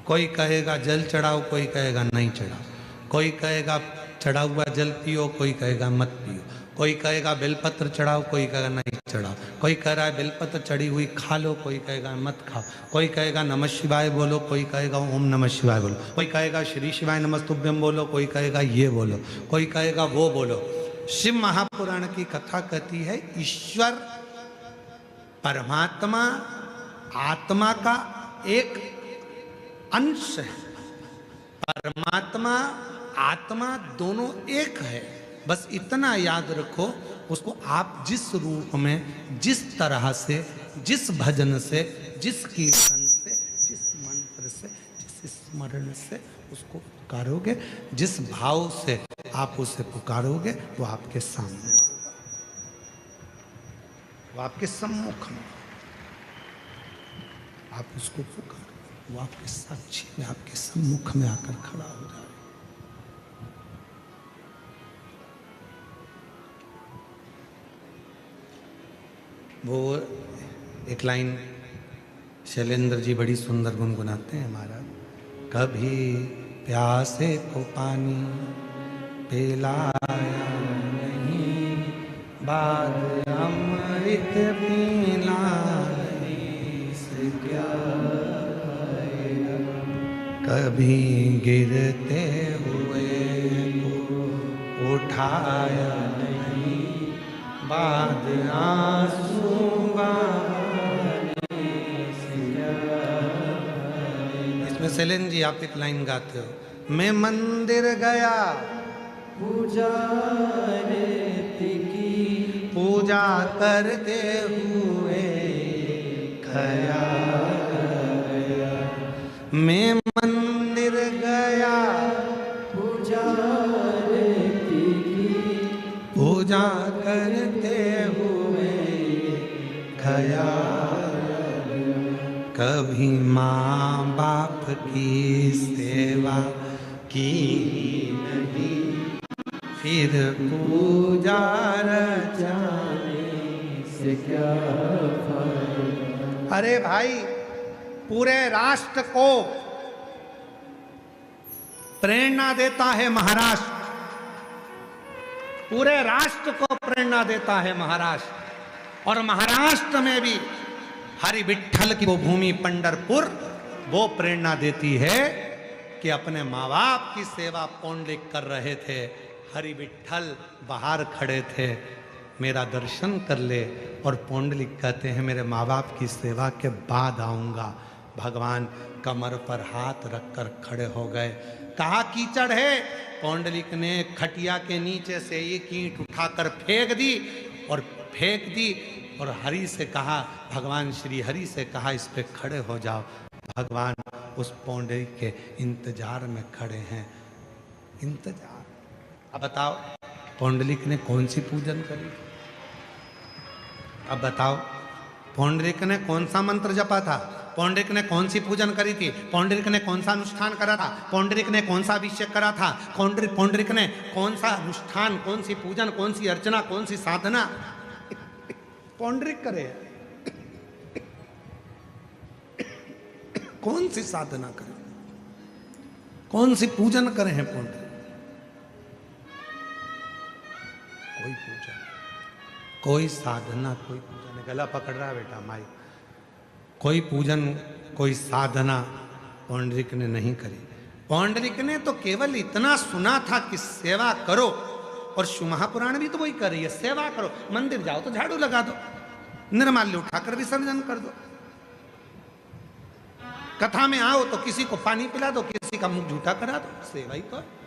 कोई कहेगा जल चढ़ाओ, कोई कहेगा नहीं चढ़ाओ, कोई कहेगा चढ़ा हुआ जल पियो, कोई कहेगा मत पियो, कोई कहेगा बेलपत्र चढ़ाओ, कोई कहेगा नहीं चढ़ाओ, कोई कह रहा है बेलपत्र चढ़ी हुई खा लो, कोई कहेगा मत खाओ, कोई कहेगा नमः शिवाय बोलो, कोई कहेगा ओम नमः शिवाय बोलो, कोई कहेगा श्री शिवाय नमस्तुभ्यम बोलो, कोई कहेगा ये बोलो, कोई कहेगा वो बोलो। शिव महापुराण की कथा कहती है, ईश्वर परमात्मा आत्मा का एक अंश है। परमात्मा आत्मा दोनों एक है, बस इतना याद रखो। उसको आप जिस रूप में, जिस तरह से, जिस भजन से, जिस कीर्तन से, जिस मंत्र से, जिस स्मरण से उसको पुकारोगे, जिस भाव से आप उसे पुकारोगे, वो आपके सामने होगा, वो आपके सम्मुख में। आप उसको पुकारो, वो आपके साक्षी में, आपके सम्मुख में आकर खड़ा हो जाए। वो एक लाइन शैलेंद्र जी बड़ी सुंदर गुनगुनाते हैं महाराज। कभी प्यासे को पानी पिलाया नहीं, बाद अमृत पिलाने से क्या आएगा। कभी गिरते हुए को उठाया नहीं, बाद आंसू बहाने से क्या आएगा। इसमें शैलेंद्र जी आप एक लाइन गाते हो, मैं मंदिर गया पूजा की, पूजा करते हुए खया गया। मैं मंदिर गया पूजा की, पूजा करते हुए खया। कभी माँ बाप की सेवा की नहीं, फिर पूजा रचाने से क्या फायदा। अरे भाई, पूरे राष्ट्र को प्रेरणा देता है महाराष्ट्र, पूरे राष्ट्र को प्रेरणा देता है महाराष्ट्र। और महाराष्ट्र में भी हरि विठ्ठल की वो भूमि पंढरपुर, वो प्रेरणा देती है कि अपने माँ बाप की सेवा पौंडलिक कर रहे थे, हरि विठ्ठल बाहर खड़े थे, मेरा दर्शन कर ले। और पौंडलिक कहते हैं मेरे माँ बाप की सेवा के बाद आऊँगा। भगवान कमर पर हाथ रखकर खड़े हो गए। कहा कीचड़ है, पौंडलिक ने खटिया के नीचे से एक ईंट उठाकर फेंक दी और हरि से कहा, भगवान श्री हरि से कहा, इस पे खड़े हो जाओ। भगवान उस पौंडरी के इंतजार में खड़े हैं। इंतजार। अब बताओ पौंडरिक ने कौन सी पूजन करी? अब बताओ पौंडरिक ने कौन सा मंत्र जपा था? पौंडरिक ने कौन सी पूजन करी थी? पौंडरिक ने कौन सा अनुष्ठान करा था? पौंडरिक ने कौन सा अभिषेक करा था? पौंडरिक ने कौन सा अनुष्ठान, कौन सी पूजन, कौन सी अर्चना, कौन सी साधना पौंडरिक करे? कौन सी साधना करे, कौन सी पूजन करे हैं पौंडरिक? कोई पूजन, कोई साधना, कोई पूजन। गला पकड़ रहा है बेटा माई। कोई पूजन, कोई साधना पौंडरिक ने नहीं करी। पौंडरिक ने तो केवल इतना सुना था कि सेवा करो, और शिव महापुराण भी तो वही कर रही है, सेवा करो। मंदिर जाओ तो झाड़ू लगा दो, निर्माल्य उठाकर विसर्जन कर दो, कथा में आओ तो किसी को पानी पिला दो, किसी का मुंह झूठा करा दो, सेवा ही तो है।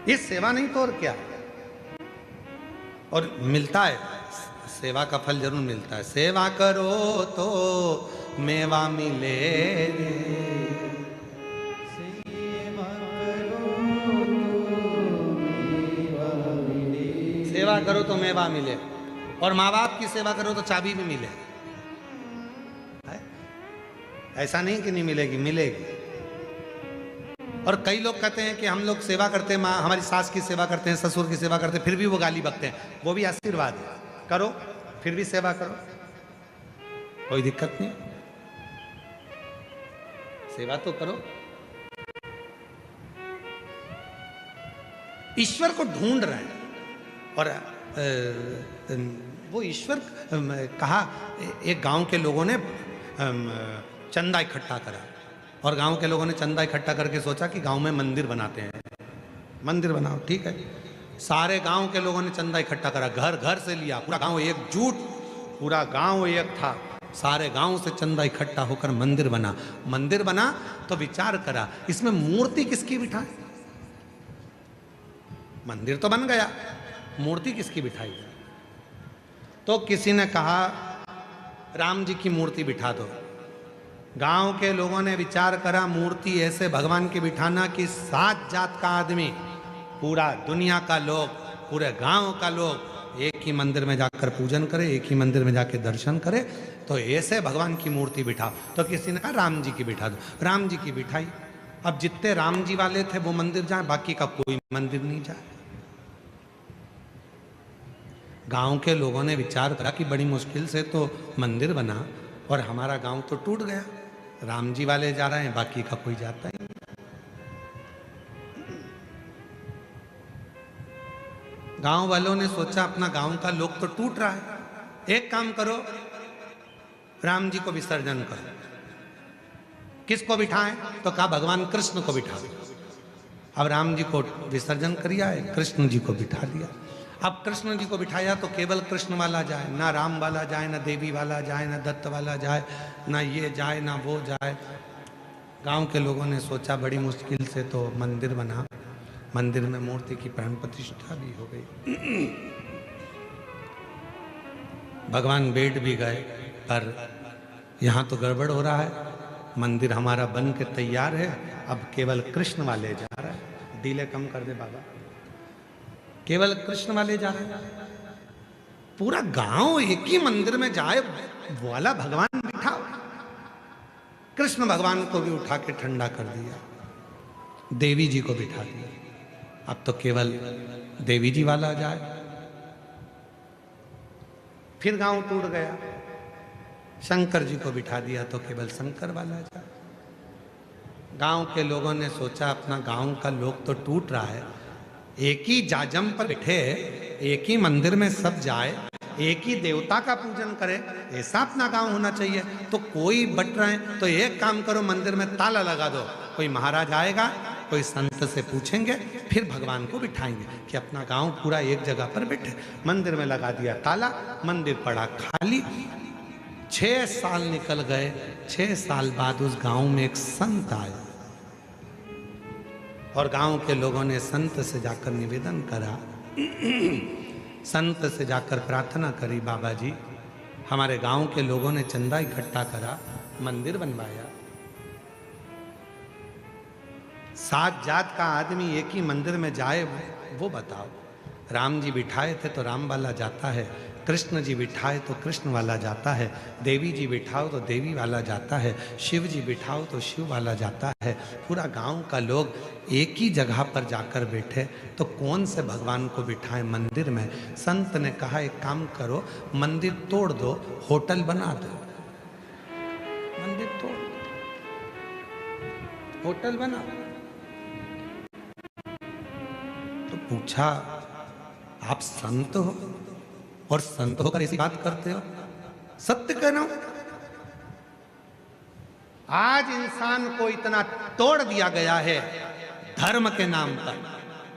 ये सेवा नहीं तो और क्या? और मिलता है, सेवा का फल जरूर मिलता है। सेवा करो तो मेवा मिले रे, सेवा करो तो मेवा मिले, और माँ बाप की सेवा करो तो चाबी भी मिले। ऐसा नहीं कि नहीं मिलेगी, मिलेगी। और कई लोग कहते हैं कि हम लोग सेवा करते हैं, माँ हमारी सास की सेवा करते हैं, ससुर की सेवा करते हैं, फिर भी वो गाली बकते हैं। वो भी आशीर्वाद है, करो फिर भी सेवा करो, कोई दिक्कत नहीं, सेवा तो करो। ईश्वर को ढूंढ रहे हैं, और वो ईश्वर कहा। एक गांव के लोगों ने चंदा इकट्ठा करा, और गांव के लोगों ने चंदा इकट्ठा करके सोचा कि गांव में मंदिर बनाते हैं। मंदिर बनाओ, ठीक है। सारे गांव के लोगों ने चंदा इकट्ठा करा, घर घर से लिया, पूरा गांव एकजुट, पूरा गांव एक था। सारे गांव से चंदा इकट्ठा होकर मंदिर बना। मंदिर बना तो विचार करा, इसमें मूर्ति किसकी बिठाए? मंदिर तो बन गया, मूर्ति किसकी बिठाई जाए? तो किसी ने कहा राम जी की मूर्ति बिठा दो। गांव के लोगों ने विचार करा, मूर्ति ऐसे भगवान की बिठाना कि 7 जात का आदमी, पूरा दुनिया का लोग, पूरे गांव का लोग एक ही मंदिर में जाकर पूजन करे, एक ही मंदिर में जाकर दर्शन करे। तो ऐसे भगवान की मूर्ति बिठाओ। तो किसी ने कहा राम जी की बिठा दो। राम जी की बिठाई। अब जितने राम जी वाले थे वो मंदिर जाए, बाकी का कोई मंदिर नहीं जाए। गांव के लोगों ने विचार करा कि बड़ी मुश्किल से तो मंदिर बना और हमारा गांव तो टूट गया। राम जी वाले जा रहे हैं, बाकी का कोई जाता ही नहीं। गांव वालों ने सोचा अपना गांव का लोग तो टूट रहा है, एक काम करो, राम जी को विसर्जन करो। किसको बिठाएं? तो कहा भगवान कृष्ण को बिठा। अब राम जी को विसर्जन करिया है, कृष्ण जी को बिठा दिया। अब कृष्ण जी को बिठाया तो केवल कृष्ण वाला जाए, ना राम वाला जाए, ना देवी वाला जाए, ना दत्त वाला जाए, ना ये जाए ना वो जाए। गांव के लोगों ने सोचा बड़ी मुश्किल से तो मंदिर बना, मंदिर में मूर्ति की प्राण प्रतिष्ठा भी हो गई, भगवान बैठ भी गए। पर यहाँ तो गड़बड़ हो रहा है, मंदिर हमारा बन के तैयार है, अब केवल कृष्ण वाले जा रहा है। डीले कम कर दे बाबा, केवल कृष्ण वाले जा रहे हैं। पूरा गांव एक ही मंदिर में जाए वाला भगवान बिठा। कृष्ण भगवान को भी उठा के ठंडा कर दिया, देवी जी को बिठा दिया। अब तो केवल देवी जी वाला जाए। फिर गांव टूट गया, शंकर जी को बिठा दिया तो केवल शंकर वाला जाए। गांव के लोगों ने सोचा अपना गांव का लोग तो टूट रहा है, एक ही जाजम पर बैठे, एक ही मंदिर में सब जाए, एक ही देवता का पूजन करे, ऐसा अपना गांव होना चाहिए। तो कोई बट रहे हैं तो एक काम करो, मंदिर में ताला लगा दो। कोई महाराज आएगा, कोई संत से पूछेंगे, फिर भगवान को बिठाएंगे कि अपना गांव पूरा एक जगह पर बैठे। मंदिर में लगा दिया ताला, मंदिर पड़ा खाली। 6 साल निकल गए। 6 साल बाद उस गांव में एक संत आया। और गांव के लोगों ने संत से जाकर निवेदन करा, संत से जाकर प्रार्थना करी, बाबा जी हमारे गांव के लोगों ने चंदा इकट्ठा करा, मंदिर बनवाया। 7 जात का आदमी एक ही मंदिर में जाए वो बताओ। राम जी बिठाए थे तो राम वाला जाता है, कृष्ण जी बिठाए तो कृष्ण वाला जाता है, देवी जी बिठाओ तो देवी वाला जाता है, शिव जी बिठाओ तो शिव वाला जाता है। पूरा गांव का लोग एक ही जगह पर जाकर बैठे तो कौन से भगवान को बिठाएं मंदिर में। संत ने कहा एक काम करो, मंदिर तोड़ दो, होटल बना दो। मंदिर तोड़ दो, होटल बना। तो पूछा आप संत हो और संत होकर ऐसी बात करते हो? सत्य कह रहा हूं, आज इंसान को इतना तोड़ दिया गया है धर्म के नाम पर,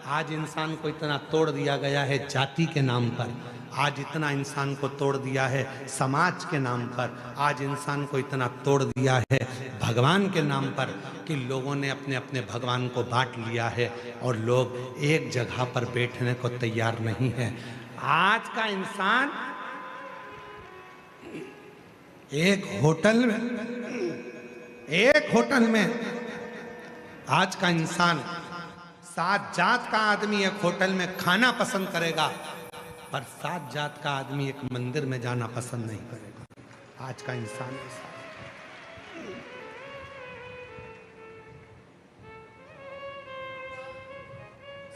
आज इंसान को इतना तोड़ दिया गया है जाति के नाम पर, आज इतना इंसान को तोड़ दिया है समाज के नाम पर, आज इंसान को इतना तोड़ दिया है भगवान के नाम पर कि लोगों ने अपने अपने भगवान को बांट लिया है और लोग एक जगह पर बैठने को तैयार नहीं है। आज का इंसान एक होटल में आज का इंसान 7 जात का आदमी एक होटल में खाना पसंद करेगा, पर 7 जात का आदमी एक मंदिर में जाना पसंद नहीं करेगा। आज का इंसान ऐसा।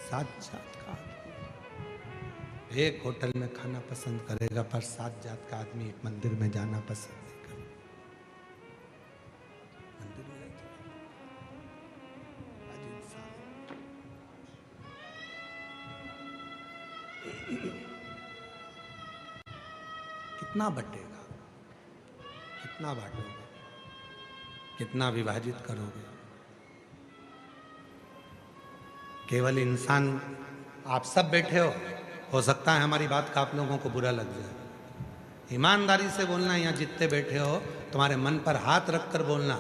7 जात का आदमी एक होटल में खाना पसंद करेगा, पर 7 जात का आदमी एक मंदिर में जाना पसंद नहीं करेगा। मंदिर में नहीं जाएगा। आज इंसान कितना बटेगा, कितना बांटोगे, कितना विभाजित करोगे? केवल इंसान आप सब बैठे हो सकता है हमारी बात का आप लोगों को बुरा लग जाए। ईमानदारी से बोलना, यहाँ जितने बैठे हो तुम्हारे मन पर हाथ रखकर बोलना।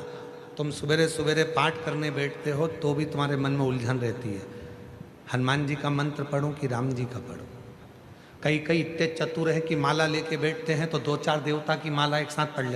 तुम सवेरे सवेरे पाठ करने बैठते हो तो भी तुम्हारे मन में उलझन रहती है, हनुमान जी का मंत्र पढ़ूं कि राम जी का पढ़ूं। कई इतने चतुर है कि माला लेके बैठते हैं तो 2-4 देवता की माला एक साथ पढ़ लेते